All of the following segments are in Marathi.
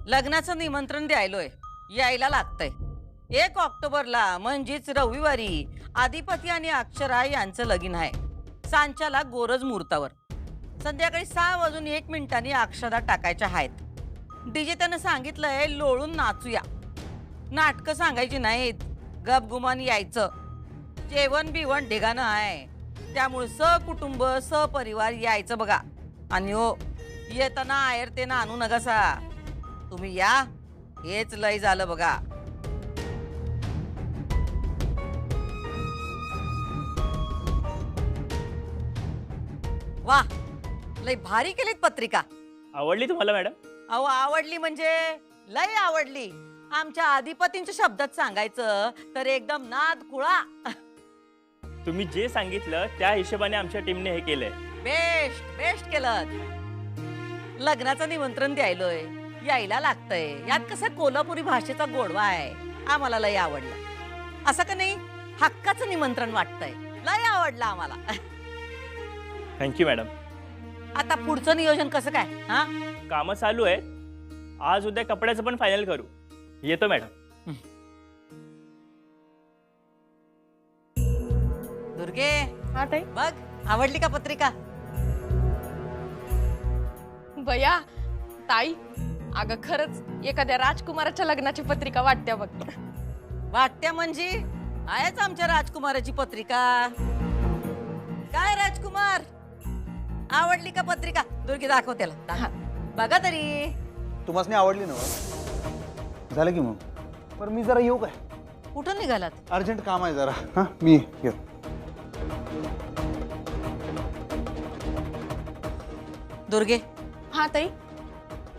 लग्नाचं निमंत्रण द्यायलोय, यायला लागतंय. 1 ऑक्टोबरला म्हणजेच रविवारी आदिपती आणि अक्षरा यांचं लगीन आहे. सांच्याला गोरज मुहूर्तावर. संध्याकाळी 6:01 अक्षदा टाकायच्या आहेत. डीजे त्यानं सांगितलंय लोळून नाचूया. नाटकं सांगायची नाहीत, गपगुमान यायचं. जेवण बिवण ढिगाणं आहे, त्यामुळे सकुटुंब सपरिवार यायचं बघा. आणि हो, येताना आयरतेनं आणू नकासा. तुम्ही या, हेच लय झालं बघा. वा, लय भारी केलीत पत्रिका. आवडली तुम्हाला मॅडम? अहो, आवडली म्हणजे लय आवडली. आमच्या आधिपतींच्या शब्दात सांगायचं तर एकदम नाद खुळा. तुम्ही जे सांगितलं त्या हिशोबाने आमच्या टीमने हे केलंय. बेस्ट बेस्ट केलं. लग्नाचं निमंत्रण द्यायलोय, यायला लागतंय. यात कसं कोल्हापुरी भाषेचा गोडवा आहे, आम्हाला लय आवडलं. असं का नाही, हक्काचं निमंत्रण वाटतंय. लय आवडलं आम्हाला. Thank you madam. आता पुढचं नियोजन कसं काय? हा, कामं चालू आहे. आज उद्या कपड्याचं पण फायनल करू. येतो मॅडम. दुर्गे, हा ताई. बघ आवडली का पत्रिका? बया ताई, अगं खरंच एखाद्या राजकुमाराच्या लग्नाची पत्रिका वाटत्या बघ. वाटत्या म्हणजे आहेच आमच्या राजकुमाराची पत्रिका. काय राजकुमार, आवडली का पत्रिका? दुर्गी दाखव त्याला. हा. बघा तरी. तुम्हाला आवडली ना? झालं की मग. पर मी जरा येऊ काय? कुठं निघालात? अर्जंट काम आहे जरा. हां, मी येऊ. दुर्गे, हा ताई.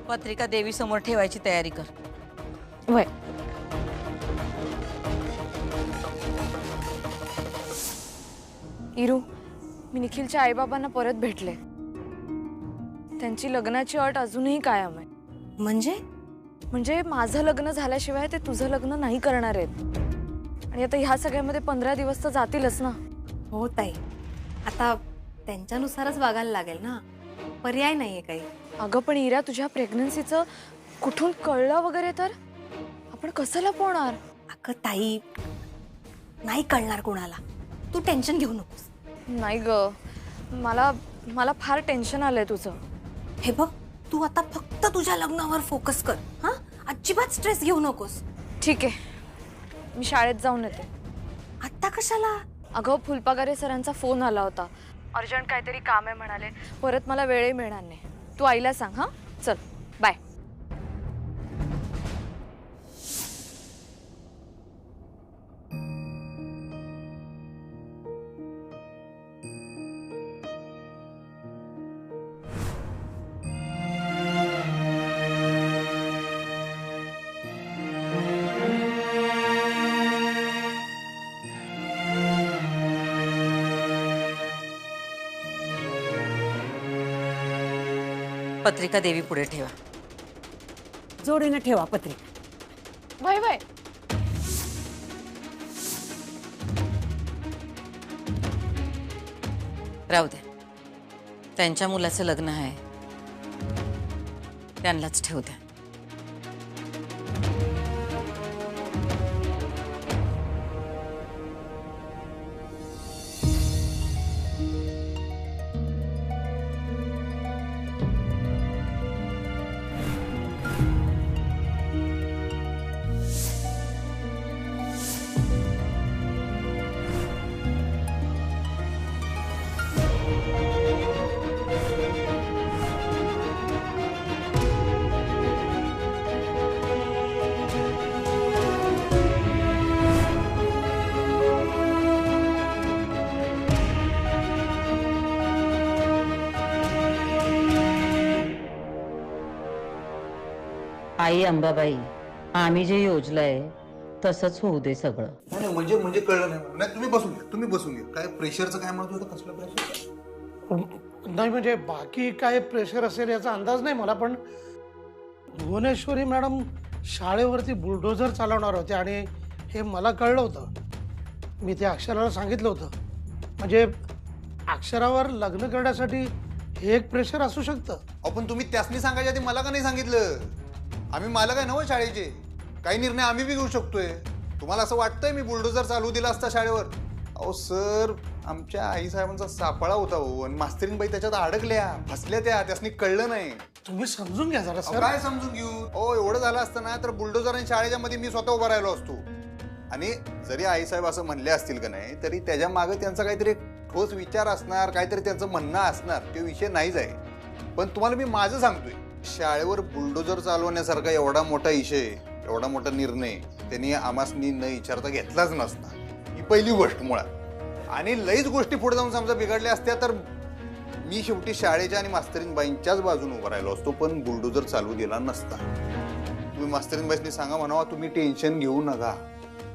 पत्रिका देवी समोर ठेवायची तयारी कर. वय. इरू, मी निखिलच्या आईबाबांना परत भेटले. त्यांची लग्नाची अट अजूनही कायम आहे. म्हणजे माझं लग्न झाल्याशिवाय ते तुझं लग्न नाही करणार आहेत. आणि आता ह्या सगळ्यामध्ये 15 दिवस तर जातीलच ना. हो ताई, आता त्यांच्यानुसारच वागायला लागेल ना, पर्याय नाहीये काही. अगं पण इरा, तुझ्या प्रेग्नन्सीचं कुठून कळलं वगैरे तर आपण कसं लपवणार? अगं ताई, नाही कळणार कोणाला. तू टेन्शन घेऊ नकोस. नाही ग, मला फार टेन्शन आलंय तुझं. हे बघ, तू आता फक्त तुझ्या लग्नावर फोकस कर. हा, अजिबात स्ट्रेस घेऊ नकोस. ठीक आहे, मी शाळेत जाऊन येते. आता कशाला? अगं, फुलपागारे सरांचा फोन आला होता. अर्जंट काहीतरी काम आहे म्हणाले. परत मला वेळही मिळणार नाही. तू आईला सांग. हा, चल बाय. पत्रिका देवी पुढे ठेवा. जोडीने ठेवा पत्रिका. Bye bye. राहू द्या, त्यांच्या मुलाचं लग्न आहे, त्यांनाच ठेवू द्या. आई अंबाबाई, आम्ही जे योजलंय तसंच होऊ दे सगळं. नाही म्हणजे कळलं नाही. नाही, तुम्ही बसून घ्या. काय प्रेशरचं काय म्हणत होतं? कसलं प्रेशर? नाही म्हणजे बाकी काय प्रेशर असेल याचा अंदाज नाही मला, पण भुवनेश्वरी मॅडम शाळेवरती बुलडोझर चालवणार होते आणि हे मला कळलं होतं. मी ते अक्षराला सांगितलं होतं. म्हणजे अक्षरावर लग्न करण्यासाठी हे एक प्रेशर असू शकतं. आपण तुम्ही त्यासनी सांगायच्या आधी मला का नाही सांगितलं? आम्ही मालक आहे ना हो शाळेचे, काही निर्णय आम्ही बी घेऊ शकतोय. तुम्हाला असं वाटतंय मी बुलडोजर चालवू दिला असता शाळेवर? अहो सर, आमच्या आई साहेबांचा सापळा होता हो, आणि मास्तरीन बाई त्याच्यात अडकल्या, फसल्या, त्यासनी कळलं नाही. तुम्ही समजून घ्या जरा अहो, सर. काय समजून घेऊ? हो, एवढं झालं असतं ना तर बुलडोजर आणि शाळेच्या मध्ये मी स्वतः उभा राहिलो असतो. आणि जरी आई साहेब असं म्हणले असतील का नाही, तरी त्याच्या मागे त्यांचा काहीतरी ठोस विचार असणार, काहीतरी त्यांचं म्हणणं असणार. ते विषय नाहीच आहे. पण तुम्हाला मी माझं सांगतोय, शाळेवर बुलडोजर चालवण्यासारखा एवढा मोठा विषय, एवढा मोठा निर्णय त्यांनी आमासनी न विचारता घेतलाच नसता. ही पहिली गोष्ट मुळात. आणि लईच गोष्टी पुढे जाऊन समजा बिघडल्या असत्या तर मी शेवटी शाळेच्या आणि मास्तरीन बाईंच्याच बाजूने उभा राहिलो असतो, पण बुलडोजर चालू दिला नसता. तुम्ही मास्तरीन बाईंनी सांगा म्हणावा, तुम्ही टेन्शन घेऊ नका,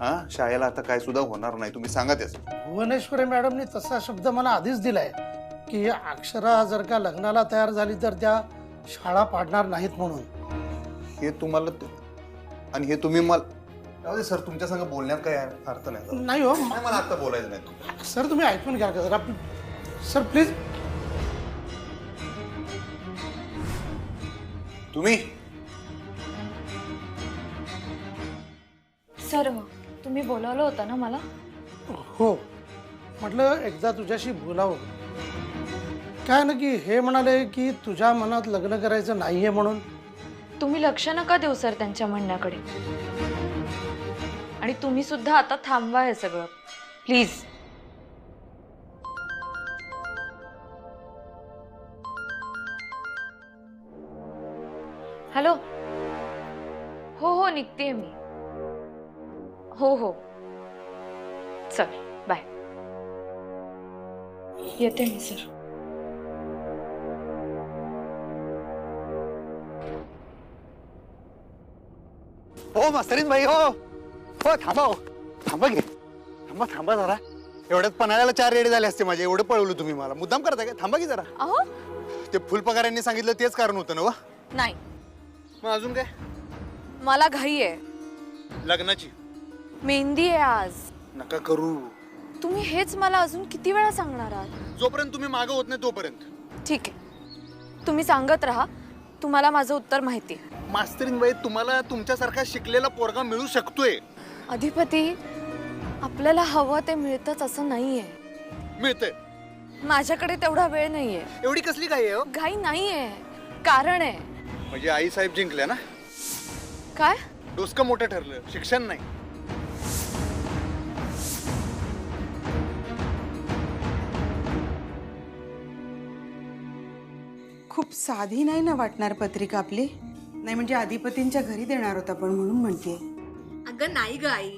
हा शाळेला आता काय सुद्धा होणार नाही, तुम्ही सांगा त्याच. भुवनेश्वरी मॅडमनी तसा शब्द मला आधीच दिलाय की अक्षरा जर का लग्नाला तयार झाली तर त्या शाळा पाडणार नाहीत म्हणून. हे तुम्हाला आणि हे तुम्ही मला सर तुमच्या संग बोलण्यात काय अर्थ नाही. नाही हो नाही, मला आता बोलायचं नाही. सर, तुम्ही ऐकून घ्या का जरा सर, प्लीज. तुम्ही सर, तुम्ही बोलावलं होतं ना मला? हो, म्हटलं एकदा तुझ्याशी बोलावं. काय ना की हे म्हणाले की तुझ्या मनात लग्न करायचं नाहीये म्हणून. तुम्ही लक्ष नका देऊ सर त्यांच्या म्हणण्याकडे. आणि तुम्ही सुद्धा आता थांबवा हे सगळं प्लीज. हॅलो. हो निघतेय मी. हो चल बाय. येते मी सर. हो मास्तरीन बाई, हो हो थांबा, हो थांबा घे, थांबा जरा. एवढ्यात पन्हाळ्याला 4 रेडे झाले असते माझे, एवढं पळवलं तुम्ही मला. मुद्दाम करता का? थांबा की जरा. अहो ते फुलपगारांनी सांगितलं तेच कारण होतं ना? वा नाही, मग अजून काय? मला घाई आहे. लग्नाची मेहंदी आहे आज. नका करू. तुम्ही हेच मला अजून किती वेळा सांगणार आहात? जोपर्यंत तुम्ही मागं होत नाही तोपर्यंत. ठीक आहे, तुम्ही सांगत राहा. तुम्हाला माझं उत्तर माहिती आहे. मास्तरीन बाई, तुम्हाला तुमच्यासारखा शिकलेला पोरगा मिळू शकतोय. अधिपती, आपल्याला हवं ते मिळतच असं नाहीये. मिळतंय. माझ्याकडे तेवढा वेळ नाहीये. एवढी कसली काय आहे? घाई नाहीये, कारण आहे. म्हणजे आई साहेब जिंकल्या ना? काय? डोसकं मोठं ठरलं, शिक्षण नाही. खूप साधी नाही ना वाटणार पत्रिका आपली? नाही म्हणजे अधिपतींच्या घरी देणार होता पण म्हणून म्हणते. अगं नाही ग आई,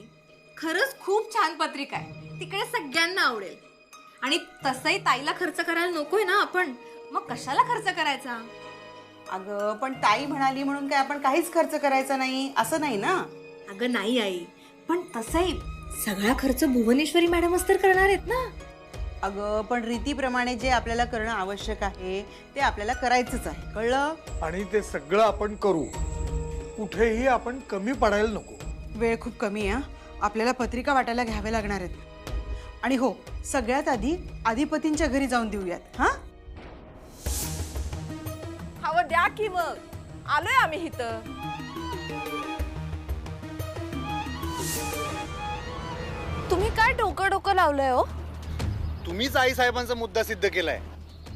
खरंच खूप छान पत्रिका आहे. तिकडे सगळ्यांना आवडेल. आणि तसंही ताईला खर्च करायला नकोय ना आपण, मग कशाला खर्च करायचा? अगं पण ताई म्हणाली म्हणून काय आपण काहीच खर्च करायचा नाही असं नाही ना? अगं नाही आई, पण तसंही सगळा खर्च भुवनेश्वरी मॅडमच तर करणार आहेत ना. अगं पण रीतीप्रमाणे जे आपल्याला करणं आवश्यक आहे ते आपल्याला करायचंच आहे, कळलं? आणि ते सगळं आपण करू, कुठेही आपण कमी पडायला नको. वेळ खूप कमी आहे. आपल्याला पत्रिका वाटायला घ्यावे लागणार आहेत. आणि हो, सगळ्यात आधी अधिपतींच्या घरी जाऊन देऊयात. हा हवं द्या की मग, आलोय आम्ही इथं. तुम्ही काय डोकं लावलंय हो? तुम्हीच आई साहेबांचा मुद्दा सिद्ध केलाय.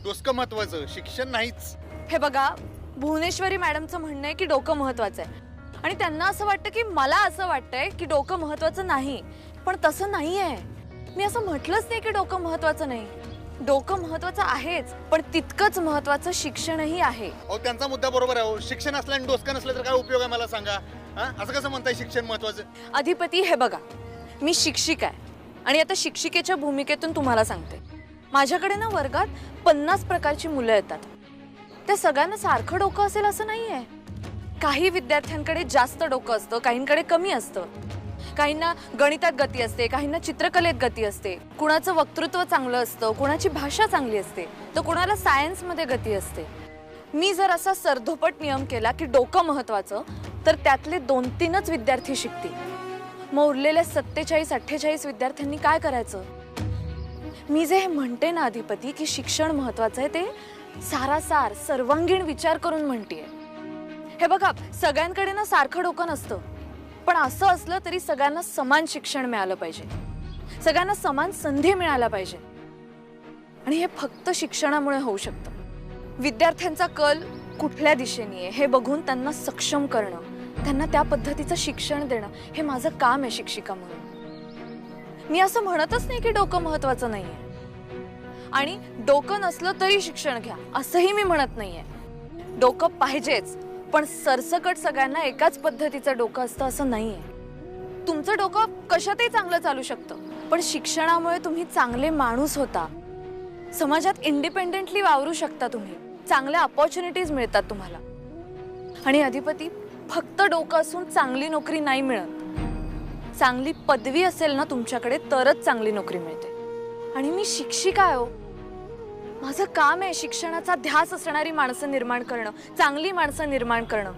डोसकं महत्वाचं, शिक्षण नाहीच. हे बघा, भुवनेश्वरी मॅडमचं म्हणणं आहे की डोकं महत्वाचं आहे. आणि त्यांना असं वाटतं की मला असं वाटतंय की डोकं महत्वाचं नाही. पण तसं नाहीये. मी असं म्हटलंच नाही की डोकं महत्वाचं नाही. डोकं महत्वाचं आहेच, पण तितकंच महत्वाचं शिक्षणही आहे. अहो त्यांचा मुद्दा बरोबर आहे. शिक्षण असलं आणि डोसकं नसलं तर काय उपयोग आहे मला सांगा? असं कसं म्हणताय शिक्षण महत्वाचं? अधिपती, हे बघा, मी शिक्षिका आहे आणि आता शिक्षिकेच्या भूमिकेतून तुम्हाला सांगते. माझ्याकडे ना वर्गात 50 प्रकारची मुलं येतात. त्या सगळ्यांना सारखं डोकं असेल असं नाहीये. काही विद्यार्थ्यांकडे जास्त डोकं असतं, काहींकडे कमी असतं. काहींना गणितात गती असते, काहींना चित्रकलेत गती असते. कुणाचं वक्तृत्व चांगलं असतं, कुणाची भाषा चांगली असते, तर कुणाला सायन्समध्ये गती असते. मी जर असा सरधोपट नियम केला की डोकं महत्वाचं, तर त्यातले 2-3च विद्यार्थी शिकतील. मग उरलेल्या 47-48 विद्यार्थ्यांनी काय करायचं? मी जे हे म्हणते ना अधिपती की शिक्षण महत्वाचं आहे, ते सारासार सर्वांगीण विचार करून म्हणतेय. हे बघा, सगळ्यांकडे ना सारखं डोकं नसतं, पण असं असलं तरी सगळ्यांना समान शिक्षण मिळालं पाहिजे, सगळ्यांना समान संधी मिळायला पाहिजे. आणि हे फक्त शिक्षणामुळे होऊ शकतं. विद्यार्थ्यांचा कल कुठल्या दिशेने आहे हे बघून त्यांना सक्षम करणं, त्यांना त्या पद्धतीचं शिक्षण देणं हे माझं काम आहे शिक्षिका म्हणून. मी असं म्हणतच नाही की डोकं महत्वाचं नाहीये, आणि डोकं नसलं तरी शिक्षण घ्या असंही मी म्हणत नाहीये. डोकं पाहिजेच, पण सरसकट सगळ्यांना एकाच पद्धतीचं डोकं असतं असं नाहीये. तुमचं डोकं कशातही चांगलं चालू शकतं, पण शिक्षणामुळे तुम्ही चांगले माणूस होता, समाजात इंडिपेंडेंटली वावरू शकता, तुम्ही चांगल्या अपॉर्च्युनिटीज मिळतात तुम्हाला. आणि अधिपती, फक्त डोकं असून चांगली नोकरी नाही मिळत. चांगली पदवी असेल ना तुमच्याकडे तरच चांगली नोकरी मिळते. आणि मी शिक्षिका आहे हो, माझं काम आहे शिक्षणाचा ध्यास असणारी माणसं निर्माण करणं, चांगली माणसं निर्माण करणं,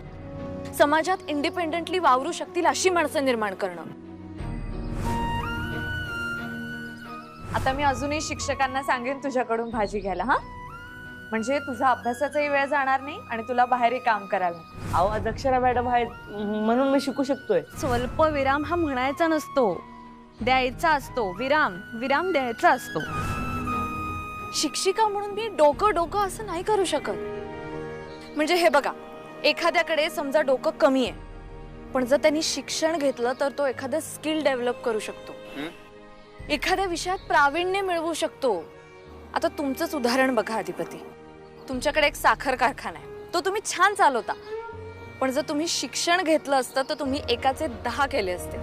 समाजात इंडिपेंडेंटली वावरू शकतील अशी माणसं निर्माण करणं. आता मी अजूनही शिक्षकांना सांगेन तुझ्याकडून भाजी घ्यायला, हा, म्हणजे तुझा अभ्यासाचाही वेळ जाणार नाही आणि तुला बाहेरही काम करायला. अहो, आज अक्षरा मॅडम आहेत म्हणून मी शिकू शकतोय. स्वल्प विराम हा म्हणायचा नसतो, द्यायचा असतो. विराम विराम द्यायचा असतो. शिक्षिका म्हणून मी डोकं डोकं असं नाही करू शकत. म्हणजे हे बघा, एखाद्याकडे समजा डोकं कमी आहे, पण जर त्यांनी शिक्षण घेतलं तर तो एखादं स्किल डेव्हलप करू शकतो, एखाद्या विषयात प्रावीण्य मिळवू शकतो. आता तुमचंच उदाहरण बघा अधिपती, तुमच्याकडे एक साखर कारखाना आहे, तो तुम्ही छान चालवता, पण जर तुम्ही शिक्षण घेतलं असतं तर तुम्ही एकाचे 10 केले असते.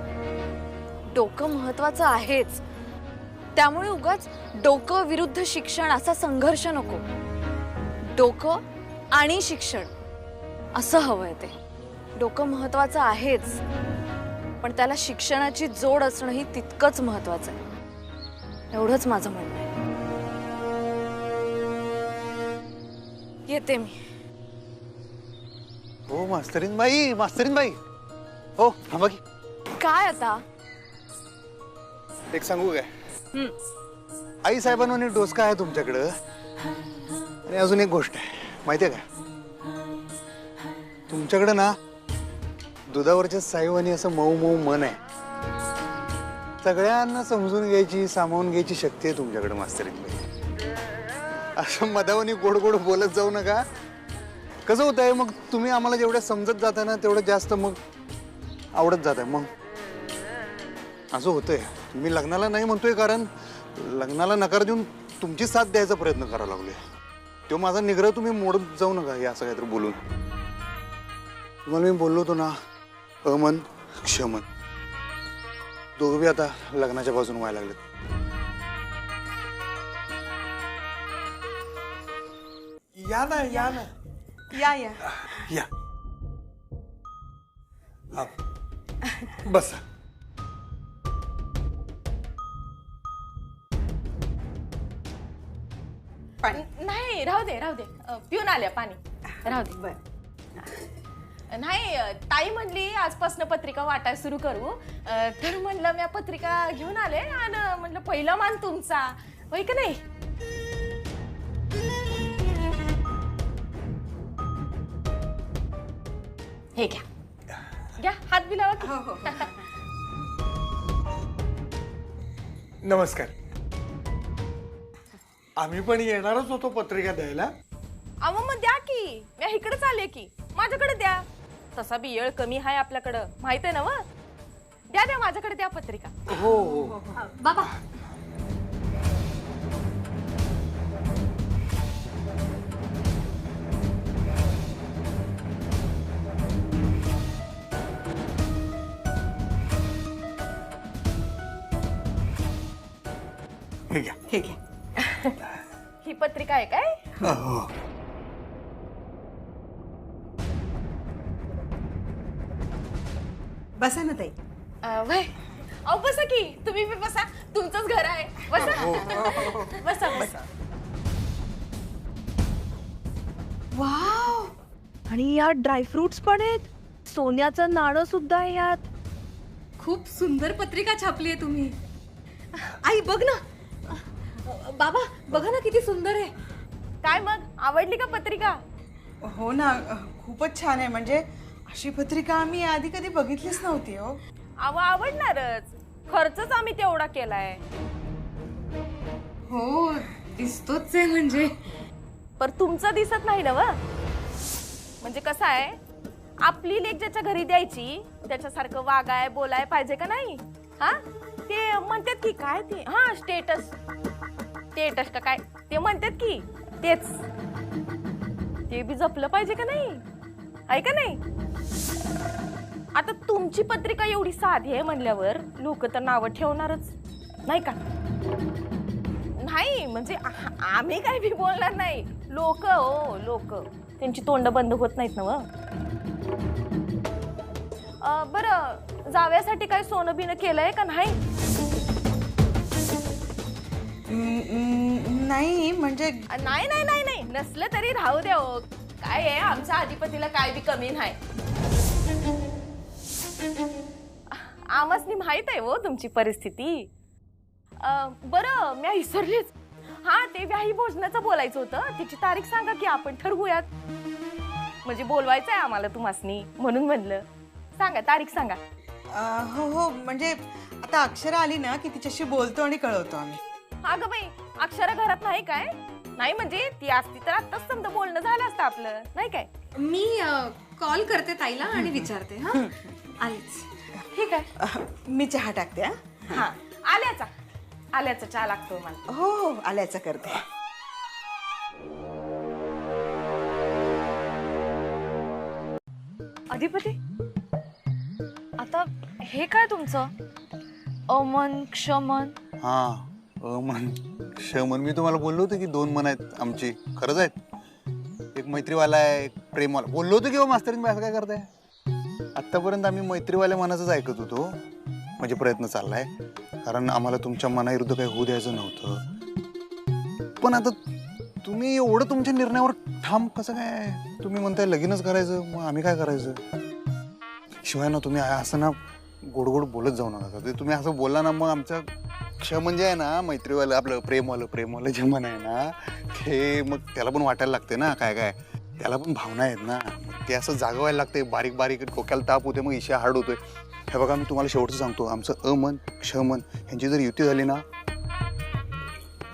डोकं महत्वाचं आहेच, त्यामुळे उगाच डोकं विरुद्ध शिक्षण असा संघर्ष नको. डोकं आणि शिक्षण असं हवंय. ते डोकं महत्वाचं आहेच, पण त्याला शिक्षणाची जोड असणंही तितकंच महत्वाचं आहे. एवढंच माझं म्हणणं आहे. येते मी. हो मास्तरीन बाई, हो थांबा की. काय आता? एक सांगू काय, आई साहेबांनी डोसका आहे तुमच्याकडं. आणि अजून एक गोष्ट आहे माहितीये का, तुमच्याकडं ना दुधावरच्या साईवानी असं मऊ मऊ मन आहे. सगळ्यांना समजून घ्यायची, सामावून घ्यायची शक्ती आहे तुमच्याकडे मास्तरीन बाई. असं मधावानी गोड गोड बोलत जाऊ नका. कसं होत आहे मग, तुम्ही आम्हाला जेवढं समजत जाता ना तेवढं जास्त मग आवडत जात आहे. मग असं होतंय. मी लग्नाला नाही म्हणतोय कारण लग्नाला नकार देऊन तुमची साथ द्यायचा प्रयत्न करायला लागलोय. तो माझा निग्रह तुम्ही मोडत जाऊ नका हे असं काहीतरी बोलून. तुम्हाला मी बोललो होतो ना, अमन क्षमन दोघं बी आता लग्नाच्या बाजून व्हायला लागलेत. या ना या ना या या या. हा. बसा. नाही, राहू दे पिऊन आल्या पाणी, राहू दे. बर. नाही, ताई म्हणली आजपासून पत्रिका वाटायला सुरू करू, तर म्हणलं मी पत्रिका घेऊन आले आणि म्हणलं पहिला मान तुमचा, होय का नाही? हे घ्या हात बी लावा की. नमस्कार. आम्ही पण येणारच होतो पत्रिका द्यायला. अहो मग द्या की, मी इकडेच आले की, माझ्याकडे द्या. तसा बी येळ कमी आहे आपल्याकडं, माहित आहे ना व. द्या माझ्याकडे द्या पत्रिका. हो हो. बाबा हे घ्या. हे घ्या. ही पत्रिका आहे काय? हो. बसा ना ताई. वय अहो बसा की, तुम्ही बी बसा, तुमचंच घर आहे. बसा बसा बसा. वाव, आणि यात ड्रायफ्रुट्स पण आहेत, सोन्याचं नाणं सुद्धा आहे यात. खूप सुंदर पत्रिका छापली आहे तुम्ही. आई बघ ना, बाबा बघा ना किती सुंदर आहे. काय मग, आवडली का पत्रिका? हो ना, खूपच छान आहे. म्हणजे अशी पत्रिका आम्ही आधी कधी बघितलीच नव्हती हो. अहो आवडणारच, खर्चच आम्ही तेवढा केलाय. हो दिसतोच आहे म्हणजे. पर तुमचं दिसत नाही ना व. म्हणजे कसं आहे, आपली लेक ज्याच्या घरी द्यायची त्याच्यासारखं वागाय बोलाय पाहिजे का नाही? हा ते म्हणतात की काय ते, हा स्टेटस स्टेटस का काय ते म्हणतात की, तेच ते बी जपलं पाहिजे का नाही? आहे का नाही? आता तुमची पत्रिका एवढी साधी आहे म्हणल्यावर लोक तर नावं ठेवणारच नाही का? नाही म्हणजे आम्ही काय बी बोलणार नाही. लोक हो लोक, त्यांची तोंड बंद होत नाहीत ना व. बरं जाव्यासाठी काय सोनं बिनं केलंय का नाही? नाही म्हणजे नाही नाही नाही नाही नसलं तरी राहू द्या हो. काय आहे, आमच्या अधिपतीला काय बी कमी नाही. आम्हासनी माहित आहे हो तुमची परिस्थिती. बरं मी विसरलीच. हा ते व्याही भोजनाचं बोलायचं होतं, त्याची तारीख सांगा की आपण ठरवूयात. म्हणजे बोलवायचं आहे आम्हाला तुम्हासनी म्हणून म्हणलं. सांगा तारीख सांगा. हो हो म्हणजे आता अक्षरा आली ना की तिच्याशी बोलतो आणि कळवतो आम्ही. अगं बाई अक्षरा घरात नाही काय? नाही म्हणजे ती असती तर आत्ताच समजा बोलणं झालं असतं आपलं नाही काय? मी कॉल करते ताईला आणि विचारते. हा आलीच. ठीक आहे. मी चहा टाकते. हा? हा आल्याचा आल्याचा चहा लागतो मला. हो हो आल्याचं करते. अधिपती आता हे काय तुमचं? अमन क्षमन. हा मन क्षमन. मी तुम्हाला बोललो होतो की 2 मन आहेत आमची. खरंच आहेत. एक मैत्रीवाला आहे, एक प्रेमवाला. बोललो होतो किंवा मास्तरीन मी असं काय करताय? आत्तापर्यंत आम्ही मैत्रीवाल्या मनाचंच ऐकत होतो. म्हणजे प्रयत्न चाललाय, कारण आम्हाला तुमच्या मनाविरुद्ध काही होऊ द्यायचं नव्हतं. पण आता तुम्ही एवढं तुमच्या निर्णयावर ठाम कसं काय? तुम्ही म्हणताय लगीनच करायचं, मग आम्ही काय करायचं? शिवाय ना तुम्ही असं ना गोड गोड बोलत जाऊ नका. ते तुम्ही असं बोलला ना मग आमचं क्षमन जे आहे ना, मैत्रीवालं आपलं प्रेमवालं जे मन आहे ना, ते मग त्याला पण वाटायला लागते ना काय काय. त्याला पण भावना आहेत ना, ते असं जागवायला लागते. बारीक बारीक डोक्याला ताप होते, मग इशा हार्ड होतोय. हे बघा मी तुम्हाला शेवटचं सांगतो, आमचं अमन क्षमन ह्यांची जर युती झाली ना,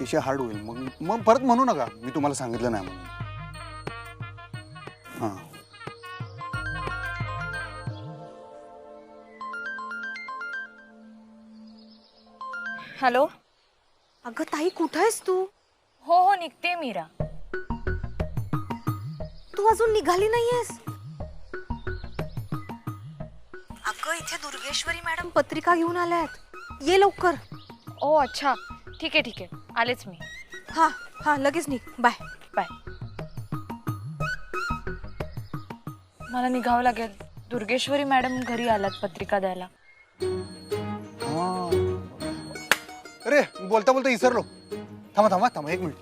इशा हार्ड होईल. मग परत म्हणू नका मी तुम्हाला सांगितलं नाही म्हणून. हां हॅलो. अगं ताई कुठं आहेस तू? हो हो निघते मीरा. तू अजून निघाली नाहीयेस? अगं इथे दुर्गेश्वरी मॅडम पत्रिका घेऊन आल्यात. ये लवकर. ओ अच्छा ठीक आहे आलेच मी. हा हा लगेच निघ. Bye bye. मला निघावं लागेल. दुर्गेश्वरी मॅडम घरी आलात पत्रिका द्यायला. अरे बोलता बोलता विसरलो. थांबा 1 मिनिट.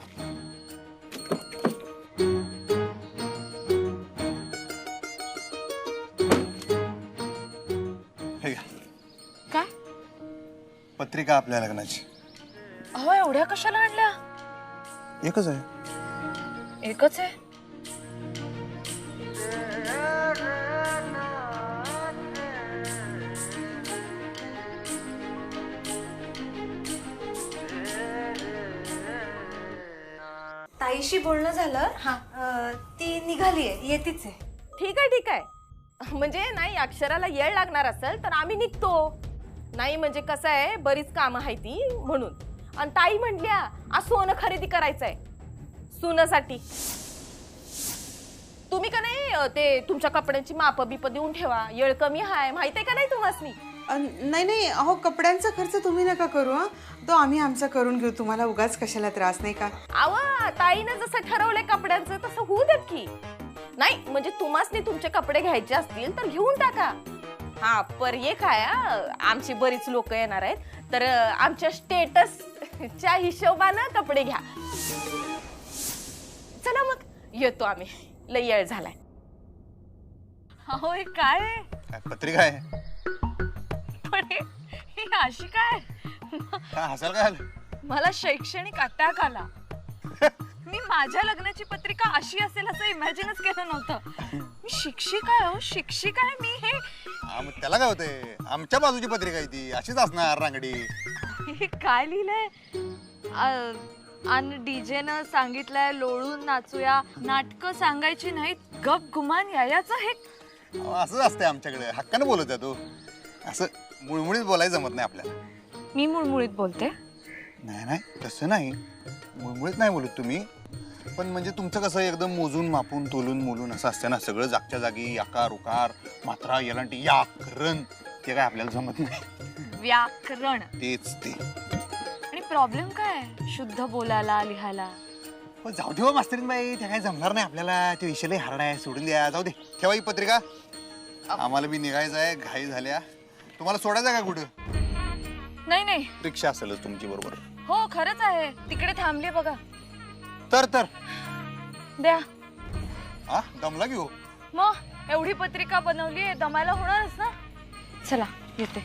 हे घ्या. काय? पत्रिका आपल्या लग्नाची. अहो एवढ्या कशाला आणल्या? एकच आहे. एकच आहे? ताईशी बोलणं झालं. हा ती निघालीये, येतीच आहे. ठीक आहे. म्हणजे नाही अक्षराला येळ लागणार असेल तर आम्ही निघतो. नाही म्हणजे कसं आहे, बरीच कामं आहे ती म्हणून. आणि ताई म्हटल्या आज सोनं खरेदी करायचंय सुनासाठी. तुम्ही का नाही ते तुमच्या कपड्यांची माप बिप देऊन ठेवा. येळ कमी आहे माहित आहे का नाही तुम्हासनी? नाही अहो कपड्यांचा खर्च तुम्ही नका करू. हा तो आम्ही आमचा करून घेऊ. तुम्हाला उगाच कशाला त्रास नाही का? आवा ताईनं जसं ठरवलंय कपड्यांचं तसं होऊ देत की. नाही म्हणजे तुम्हासनी तुमचे कपडे घ्यायचे असतील तर घेऊन टाका. हा पर एक आहे, आमची बरीच लोक येणार आहेत तर आमच्या स्टेटसच्या हिशोबानं कपडे घ्या. चला मग येतो आम्ही. लय येळ झालाय. अहो हे काय आहे? काय पत्रिका आहे? पण ही अशी काय? काय हसाल काय झालं? मला शैक्षणिक अटॅक आला. मी माझ्या लग्नाची पत्रिका अशी असेल असं इमॅजिनच केलं नव्हतं. मी शिक्षिका आहे हो, शिक्षिका आहे मी. मग त्याला काय होतंय, आमच्या बाजूची पत्रिका आहे ती, अशीच असणार रांगडी. हे काय लिहिलंय? आणि डीजेनं सांगितलंय लोळून नाचूया, नाटकं सांगायची नाहीत, गप गुमान यायचं. हे असंच असतंय आमच्याकडे, हक्कानं बोलत आहे तू. असं मुळमुळीत बोलायचं जमत नाही आपल्याला. मी मुळमुळीत बोलते? नाही नाही, तसं नाही, मुळमुळीत नाही बोलत तुम्ही. पण म्हणजे तुमचं कसं एकदम मोजून मापून तोलून मोलून असं असतं ना, सगळं जागच्या जागी, आकार उकार, मात्रा येलांटी, व्याकरण, ते काय आपल्याला जमत नाही. व्याकरण तेच ते. आणि प्रॉब्लेम काय शुद्ध बोलायला लिहायला? पण जाऊ दे मास्तरीन बाई, ते काय जमणार नाही आपल्याला, ते विषय लय हार्ड आहे, सोडून द्या. जाऊ दे, ठेवा ही पत्रिका, आम्हाला बी निघायचं आहे, घाई झाल्या. तुम्हाला सोडायचं का कुठं? नाही नाही, रिक्षा असेलच तुमची बरोबर. हो खरंच आहे, तिकडे थांबले बघा. तर द्या. हा, दमला घेऊ. मग एवढी पत्रिका बनवली, दमायला होणारच ना. चला येते.